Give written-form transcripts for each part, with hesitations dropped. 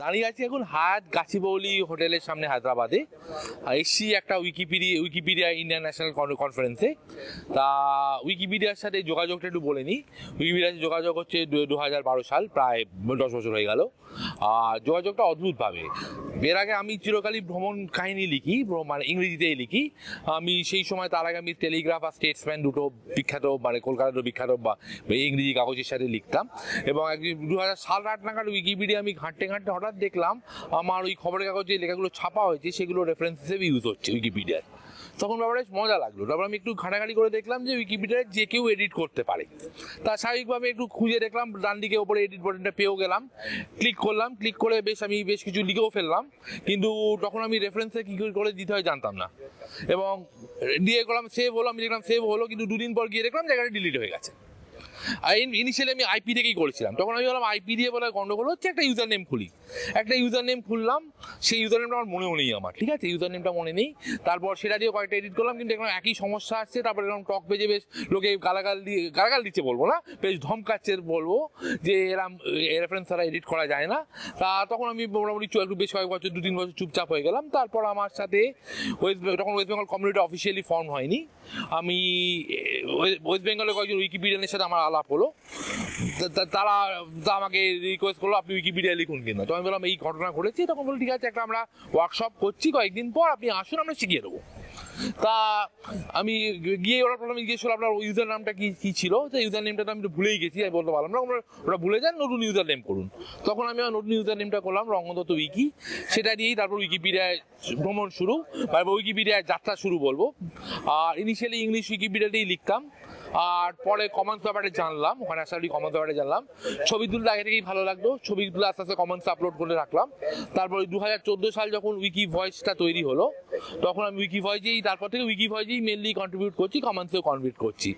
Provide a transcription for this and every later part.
দাঁড়িয়ে আছি এখন হায়াত গাছিবৌলি হোটেলের সামনে হায়দ্রাবাদে। এসছি একটা উইকিপিডিয়া ইন্টারন্যাশনাল কনফারেন্সে। তা উইকিপিডিয়ার সাথে যোগাযোগটা একটু বলে নিই। উইকিপিডিয়ার যোগাযোগ হচ্ছে 2012 সাল, প্রায় 10 বছর হয়ে গেল। আর যোগাযোগটা অদ্ভুতভাবে, এর আগে আমি চিরকালই ভ্রমণ কাহিনী লিখি, মানে ইংরেজিতেই লিখি। আমি সেই সময় তার আগে আমি টেলিগ্রাফ আর স্টেটসম্যান দুটো বিখ্যাত, মানে কলকাতার বিখ্যাত ইংরেজি কাগজের সাথে লিখতাম। এবং 2007-8 নাগাদ উইকিপিডিয়া আমি ঘাঁটতে হঠাৎ দেখলাম আমার ওই খবরের কাগজে লেখাগুলো ছাপা হয়েছে, সেগুলো রেফারেন্স হিসেবে ইউজ হচ্ছে উইকিপিডিয়ার। তখন ব্যাপারে মজা লাগলো। তারপর আমি একটু ঘাটাঘাটি করে দেখলাম যে উইকিপিডিয়ায় যে কেউ এডিট করতে পারে। তা স্বাভাবিকভাবে একটু খুঁজে দেখলাম, ডান দিকে ওপরে এডিট বাটনটা পেয়েও গেলাম, ক্লিক করলাম। ক্লিক করে আমি বেশ কিছু লিখেও ফেললাম, কিন্তু তখন আমি রেফারেন্সে কী করে দিতে হয় জানতাম না। এবং দিয়ে করলাম সেভ হলো, আমি দেখলাম সেভ হলো, কিন্তু 2 দিন পর গিয়ে দেখলাম জায়গাটা ডিলিট হয়ে গেছে। ইনিশিয়ালি আমি আইপি থেকেই করেছিলাম। তখন আমি বললাম আইপি দিয়ে বলে গন্ডগোল হচ্ছে, একটা ইউজার নেম খুলি। একটা ইউজার নেম খুললাম, সেই ইউজার নেমটা আমার মনেও নেই আমার, ঠিক আছে, ইউজার নেমটা মনে নেই। তারপর সেটা দিয়ে কয়েকটা এডিট করলাম, কিন্তু দেখলাম একই সমস্যা আসছে। তারপর এরকম টক পেজে বেশ লোকে গালাগাল দিচ্ছে বলবো না, বেশ ধমকাচ্ছে বলবো, যে এরম রেফারেন্স ছাড়া এডিট করা যায় না। তা তখন আমি মোটামুটি একটু বেশ কয়েক বছর, 2-3 বছর চুপচাপ হয়ে গেলাম। তারপর আমার সাথে তখন West Bengal community officially form হয়নি। আমি ওয়েস্ট বেঙ্গলের কয়েকজন উইকিপিডিয়ানের সাথে আমার আলাপ হলো। তারা আমাকে রিকোয়েস্ট করলো আপনি উইকিপিডিয়া লিখুন কিনা। তো আমি বললাম এই ঘটনা ঘটেছে। তখন বললো ঠিক আছে, একটা আমরা ওয়ার্কশপ করছি কয়েকদিন পর, আপনি আসুন, আমরা শিখিয়ে দেবো। তা আমি গিয়ে ওরা প্রথমে জিজ্ঞেস করলো আপনার ইউজার নামটা কি ছিল। তো ইউজার নেমটা তো আমি একটু ভুলেই গেছি, আমি বলতে পারলাম না। ওরা ভুলে যান, নতুন ইউজার নেম করুন। তখন আমি আমার নতুন ইউজার নেমটা করলাম রঙ্গদত্ত উইকি। সেটা দিয়েই তারপর উইকিপিডিয়ায় ভ্রমণ শুরু, বা উইকিপিডিয়ায় যাত্রা শুরু বলবো। আর ইনিশিয়ালি ইংলিশ উইকিপিডিয়াতেই লিখতাম। আর পরে কমন্স ব্যাপারে জানলাম, ওখানে আসলে কমন্স ব্যাপারে জানলাম। ছবি তুলতে আগে থেকেই ভালো লাগতো, ছবি তুলে আস্তে আস্তে কমন্স আপলোড করে রাখলাম। তারপরে 2014 সাল যখন উইকি ভয়েসটা তৈরি হলো, তখন আমি উইকি ভয়েসেই, তারপর থেকে উইকি ভয়েসেই মেনলি কন্ট্রিবিউট করছি, কমন্সেও কন্ট্রিবিউট করছি।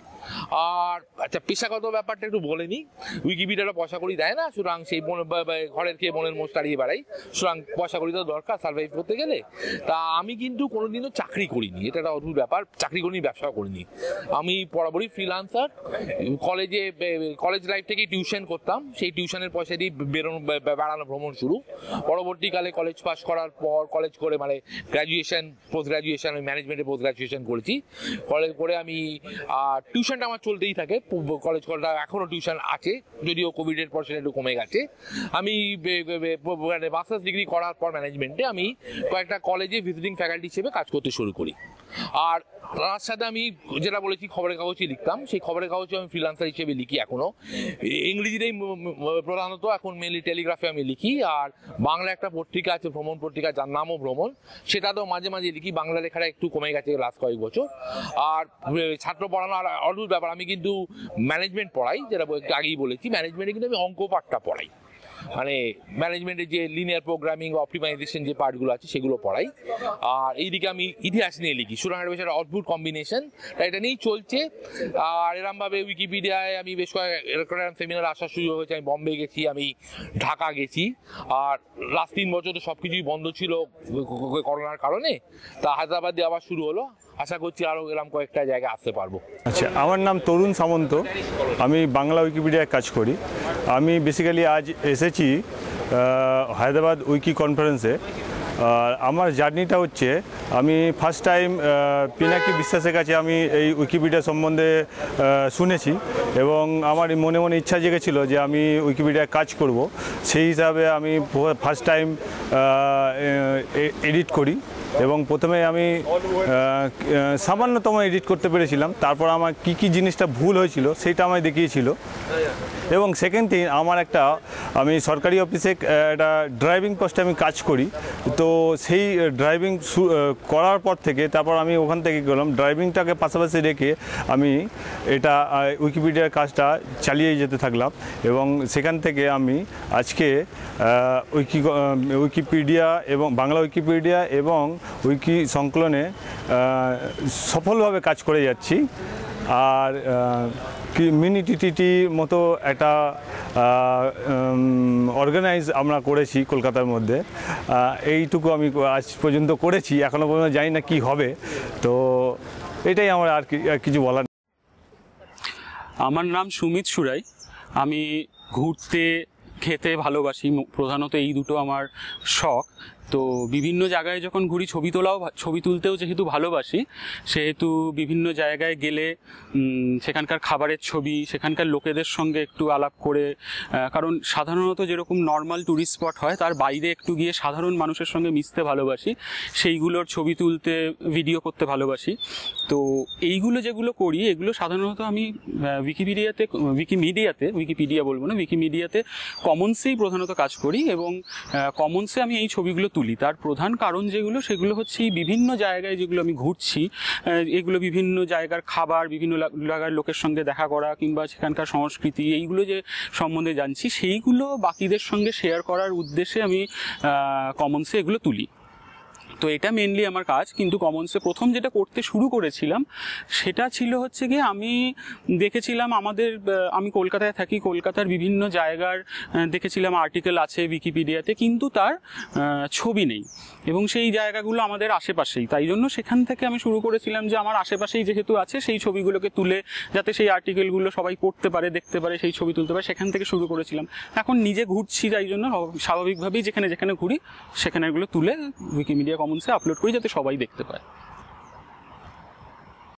আর আচ্ছা, পেশাগত ব্যাপারটা একটু বলে নিই। উইকিপিডিয়াটা পয়সা করি দেয় না, সুতরাং সেই ঘরের খেয়ে মনের মোষ তাড়িয়ে বেড়াই, সুতরাং পয়সা করি তো দরকার সার্ভাইভ করতে গেলে। তা আমি কিন্তু কোনোদিনও চাকরি করিনি, এটা একটা অদ্ভুত ব্যাপার। চাকরি করিনি, ব্যবসা করিনি। আমি বরাবরই ফ্রিল্যান্সার। কলেজ লাইফ থেকেই টিউশন করতাম, সেই টিউশনের পয়সা দিয়ে বেড়ানো ভ্রমণ শুরু। পরবর্তীকালে কলেজ পাস করার পর, কলেজ করে মানে গ্র্যাজুয়েশন, পোস্ট গ্র্যাজুয়েশন, আমি ম্যানেজমেন্টে পোস্ট গ্র্যাজুয়েশন করেছি। কলেজ করে আমি টিউশনটা আমার চলতেই থাকে, কলেজ করাটা এখনও টিউশন আছে, যদিও কোভিডের পর সেটা একটু কমে গেছে। আমি মাস্টার্স ডিগ্রি করার পর ম্যানেজমেন্টে আমি কয়েকটা কলেজে ভিজিটিং ফ্যাকাল্টি হিসেবে কাজ করতে শুরু করি। আর তার সাথে আমি যেটা বলেছি খবরের কাগজে লিখতাম, সেই খবরের কাগজে আমি ফ্রিল্যান্সার হিসেবে লিখি এখনও। ইংরেজিতেই প্রধানত এখন মেনলি টেলিগ্রাফে আমি লিখি। আর বাংলা একটা পত্রিকা আছে, ভ্রমণ পত্রিকা, যার নামও ভ্রমণ, সেটাতেও মাঝে মাঝে লিখি। বাংলা লেখাটা একটু কমে গেছে লাস্ট কয়েক বছর। আর ছাত্র পড়ানো আর অদ্ভুত ব্যাপার, আমি কিন্তু ম্যানেজমেন্ট পড়াই, যেটা আগেই বলেছি। ম্যানেজমেন্টে কিন্তু আমি অঙ্ক পাঠটা পড়াই, মানে ম্যানেজমেন্টের যে লিনিয়ার প্রোগ্রামিং বা অপটিমাইজেশন যে পার্টগুলো আছে সেগুলো পড়াই। আর এইদিকে আমি ইতিহাস নিয়ে লিখি, সুতরাং এটা বেশ একটা অদ্ভুত কম্বিনেশন, তাই এটা নিয়েই চলছে। আর এরমভাবে উইকিপিডিয়ায় আমি বেশ কয়েক সেমিনার আসার সুযোগ হয়েছে। আমি বম্বে গেছি, আমি ঢাকা গেছি। আর লাস্ট 3 বছর তো সব কিছুই বন্ধ ছিল করোনার কারণে। তা হায়দ্রাবাদ দিয়ে আবার শুরু হলো, আশা করছি আরও এরকম কয়েকটা জায়গায় আসতে পারবো। আচ্ছা, আমার নাম তরুণ সামন্ত, আমি বাংলা উইকিপিডিয়ায় কাজ করি। আমি বেসিক্যালি আজ এসেছি হায়দ্রাবাদ উইকি কনফারেন্সে। আমার জার্নিটা হচ্ছে, আমি ফার্স্ট টাইম পিনাকি বিশ্বাসের কাছে আমি এই উইকিপিডিয়া সম্বন্ধে শুনেছি, এবং আমার মনে মনে ইচ্ছা জেগেছিল যে আমি উইকিপিডিয়ায় কাজ করব। সেই হিসাবে আমি ফার্স্ট টাইম এডিট করি, এবং প্রথমে আমি সামান্যতম এডিট করতে পেরেছিলাম। তারপর আমার কি জিনিসটা ভুল হয়েছিল সেটা আমায় দেখিয়েছিল। এবং সেকেন্ড থিং, আমি সরকারি অফিসে একটা ড্রাইভিং পোস্টে আমি কাজ করি। তো সেই ড্রাইভিং করার পর থেকে তারপর আমি ওখান থেকে গেলাম, ড্রাইভিংটাকে পাশাপাশি রেখে আমি এটা উইকিপিডিয়ার কাজটা চালিয়ে যেতে থাকলাম। এবং সেখান থেকে আমি আজকে উইকিপিডিয়া এবং বাংলা উইকিপিডিয়া এবং উইকি সংকলনে সফলভাবে কাজ করে যাচ্ছি। আর মিনি টিটিটি মতো একটা অর্গানাইজ আমরা করেছি কলকাতার মধ্যে। এইটুকু আমি আজ পর্যন্ত করেছি, এখনও পর্যন্ত জানি না কি হবে। তো এটাই আমার আর কিছু বলার। আমার নাম সুমিত সুরাই। আমি ঘুরতে, খেতে ভালোবাসি, প্রধানত এই দুটো আমার শখ। তো বিভিন্ন জায়গায় যখন ঘুরি, ছবি তুলতেও যেহেতু ভালোবাসি, সেহেতু বিভিন্ন জায়গায় গেলে সেখানকার খাবারের ছবি, সেখানকার লোকেদের সঙ্গে একটু আলাপ করে, কারণ সাধারণত যেরকম নর্মাল ট্যুরিস্ট স্পট হয় তার বাইরে একটু গিয়ে সাধারণ মানুষের সঙ্গে মিশতে ভালোবাসি, সেইগুলোর ছবি তুলতে, ভিডিও করতে ভালোবাসি। তো এইগুলো যেগুলো করি এগুলো সাধারণত আমি উইকিপিডিয়া বলবো না, উইকিমিডিয়াতে কমন্সেই প্রধানত কাজ করি, এবং কমন্সে আমি এই ছবিগুলো তুলি। তার প্রধান কারণ যেগুলো, সেগুলো হচ্ছে বিভিন্ন জায়গায় যেগুলো আমি ঘুরছি, এগুলো বিভিন্ন জায়গার খাবার, বিভিন্ন জায়গার লোকের সঙ্গে দেখা করা, কিংবা সেখানকার সংস্কৃতি, এইগুলো যে সম্বন্ধে জানছি সেইগুলো বাকিদের সঙ্গে শেয়ার করার উদ্দেশ্যে আমি কমন্সে এগুলো তুলি। তো এটা মেনলি আমার কাজ। কিন্তু কমন্সে প্রথম যেটা করতে শুরু করেছিলাম সেটা ছিল হচ্ছে গিয়ে, আমি দেখেছিলাম আমি কলকাতায় থাকি, কলকাতার বিভিন্ন জায়গার দেখেছিলাম আর্টিকেল আছে উইকিপিডিয়াতে, কিন্তু তার ছবি নেই, এবং সেই জায়গাগুলো আমাদের আশেপাশেই। তাই জন্য সেখান থেকে আমি শুরু করেছিলাম যে আমার আশেপাশেই যেহেতু আছে, সেই ছবিগুলোকে তুলে যাতে সেই আর্টিকেলগুলো সবাই পড়তে পারে, দেখতে পারে, সেই ছবি তুলতে পারে, সেখান থেকে শুরু করেছিলাম। এখন নিজে ঘুরছি, তাই জন্য স্বাভাবিকভাবেই যেখানে যেখানে ঘুরি সেখানে এগুলো তুলে উইকিমিডিয়া কমন্সে আপলোড করি যাতে সবাই দেখতে পায়।